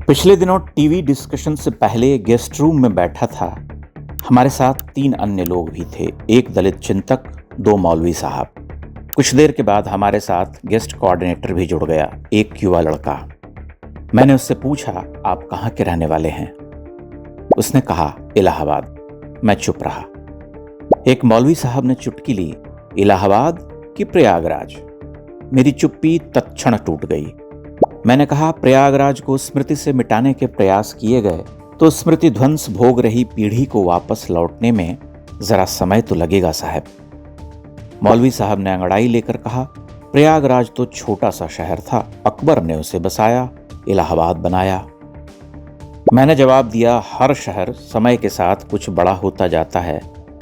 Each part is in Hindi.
पिछले दिनों टीवी डिस्कशन से पहले गेस्ट रूम में बैठा था। हमारे साथ 3 अन्य लोग भी थे, एक दलित चिंतक, 2 मौलवी साहब। कुछ देर के बाद हमारे साथ गेस्ट कोऑर्डिनेटर भी जुड़ गया, एक युवा लड़का। मैंने उससे पूछा, आप कहाँ के रहने वाले हैं? उसने कहा, इलाहाबाद। मैं चुप रहा। एक मौलवी साहब ने चुटकी ली, इलाहाबाद कि प्रयागराज? मेरी चुप्पी तत्क्षण टूट गई। मैंने कहा, प्रयागराज को स्मृति से मिटाने के प्रयास किए गए तो स्मृति ध्वंस भोग रही पीढ़ी को वापस लौटने में जरा समय तो लगेगा साहब। मौलवी साहब ने अंगड़ाई लेकर कहा, प्रयागराज तो छोटा सा शहर था, अकबर ने उसे बसाया, इलाहाबाद बनाया। मैंने जवाब दिया, हर शहर समय के साथ कुछ बड़ा होता जाता है।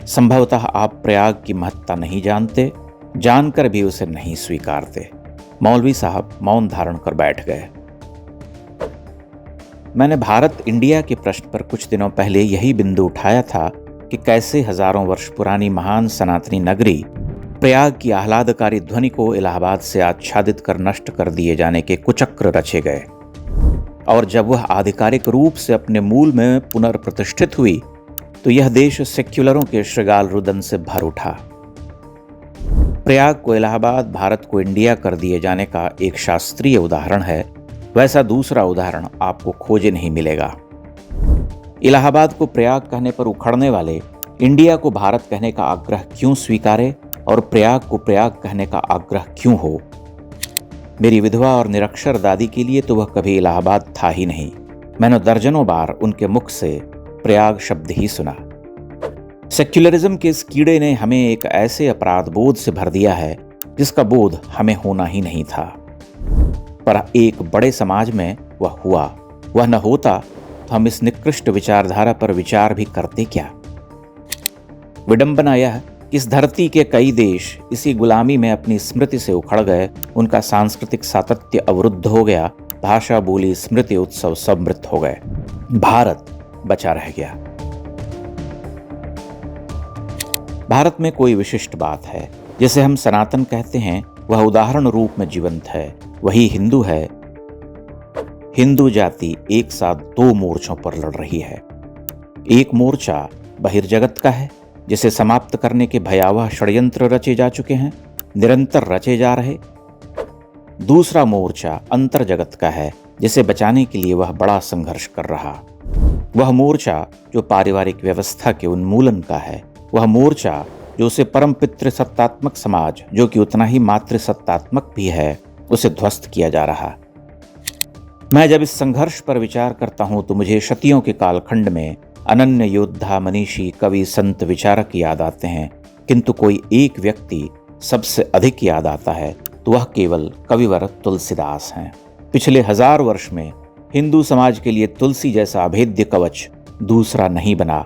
संभवतः आप प्रयाग की महत्ता नहीं जानते, जानकर भी उसे नहीं स्वीकारते। मौलवी साहब मौन धारण कर बैठ गए। मैंने भारत इंडिया के प्रश्न पर कुछ दिनों पहले यही बिंदु उठाया था कि कैसे हजारों वर्ष पुरानी महान सनातनी नगरी प्रयाग की आह्लादकारी ध्वनि को इलाहाबाद से आच्छादित कर नष्ट कर दिए जाने के कुचक्र रचे गए, और जब वह आधिकारिक रूप से अपने मूल में पुनर्प्रतिष्ठित हुई तो यह देश सेक्युलरों के श्रृगाल रुदन से भर उठा। प्रयाग को इलाहाबाद, भारत को इंडिया कर दिए जाने का एक शास्त्रीय उदाहरण है, वैसा दूसरा उदाहरण आपको खोजे नहीं मिलेगा। इलाहाबाद को प्रयाग कहने पर उखड़ने वाले इंडिया को भारत कहने का आग्रह क्यों स्वीकारे और प्रयाग को प्रयाग कहने का आग्रह क्यों हो? मेरी विधवा और निरक्षर दादी के लिए तो वह कभी इलाहाबाद था ही नहीं। मैंने दर्जनों बार उनके मुख से प्रयाग शब्द ही सुना। सेक्युलरिज्म के इस कीड़े ने हमें एक ऐसे अपराध बोध से भर दिया है जिसका बोध हमें होना ही नहीं था, पर एक बड़े समाज में वह हुआ। वह न होता तो हम इस निकृष्ट विचारधारा पर विचार भी करते क्या? विडंबना यह, इस धरती के कई देश इसी गुलामी में अपनी स्मृति से उखड़ गए, उनका सांस्कृतिक सातत्य अवरुद्ध हो गया, भाषा, बोली, स्मृति, उत्सव सब मृत हो गए। भारत बचा रह गया। भारत में कोई विशिष्ट बात है, जिसे हम सनातन कहते हैं, वह उदाहरण रूप में जीवंत है। वही हिंदू है। हिंदू जाति एक साथ 2 मोर्चों पर लड़ रही है। एक मोर्चा बहिर्जगत का है, जिसे समाप्त करने के भयावह षड्यंत्र रचे जा चुके हैं, निरंतर रचे जा रहे। दूसरा मोर्चा अंतर्जगत का है, जिसे बचाने के लिए वह बड़ा संघर्ष कर रहा। वह मोर्चा जो पारिवारिक व्यवस्था के उन्मूलन का है, वह मोर्चा जो उसे परम पितृ सत्तात्मक समाज, जो कि उतना ही मातृ सत्तात्मक भी है, उसे ध्वस्त किया जा रहा। मैं जब इस संघर्ष पर विचार करता हूं तो मुझे शतियों के कालखंड में अनन्य योद्धा, मनीषी, कवि, संत, विचारक याद आते हैं, किंतु कोई एक व्यक्ति सबसे अधिक याद आता है तो वह केवल कविवर तुलसीदास हैं। पिछले 1000 वर्ष में हिंदू समाज के लिए तुलसी जैसा अभेद्य कवच दूसरा नहीं बना,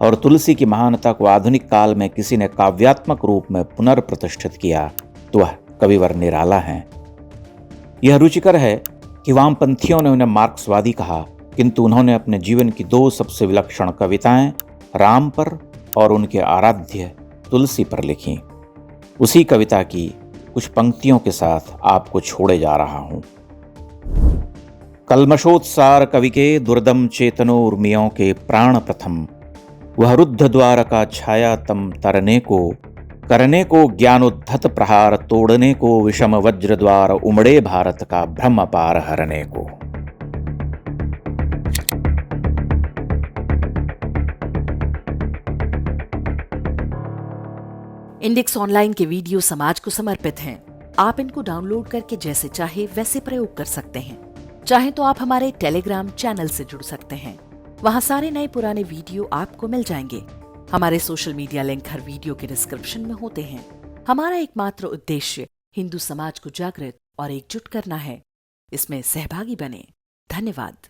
और तुलसी की महानता को आधुनिक काल में किसी ने काव्यात्मक रूप में पुनर्प्रतिष्ठित किया तो वह कविवर निराला हैं। यह रुचिकर है कि वामपंथियों ने उन्हें मार्क्सवादी कहा, किंतु उन्होंने अपने जीवन की 2 सबसे विलक्षण कविताएं राम पर और उनके आराध्य तुलसी पर लिखी। उसी कविता की कुछ पंक्तियों के साथ आपको छोड़े जा रहा हूं। कल्मषोत्सार कवि के दुर्दम चेतनो उर्मियों के प्राण प्रथम, वह रुद्ध द्वार का छाया तम तरने को, करने को ज्ञानोद्धत प्रहार तोड़ने को, विषम वज्र द्वार उमड़े भारत का भ्रम अपार हरने को। इंडेक्स ऑनलाइन के वीडियो समाज को समर्पित हैं। आप इनको डाउनलोड करके जैसे चाहे वैसे प्रयोग कर सकते हैं। चाहे तो आप हमारे टेलीग्राम चैनल से जुड़ सकते हैं, वहां सारे नए पुराने वीडियो आपको मिल जाएंगे। हमारे सोशल मीडिया लिंक हर वीडियो के डिस्क्रिप्शन में होते हैं। हमारा एकमात्र उद्देश्य हिंदू समाज को जागृत और एकजुट करना है। इसमें सहभागी बने। धन्यवाद।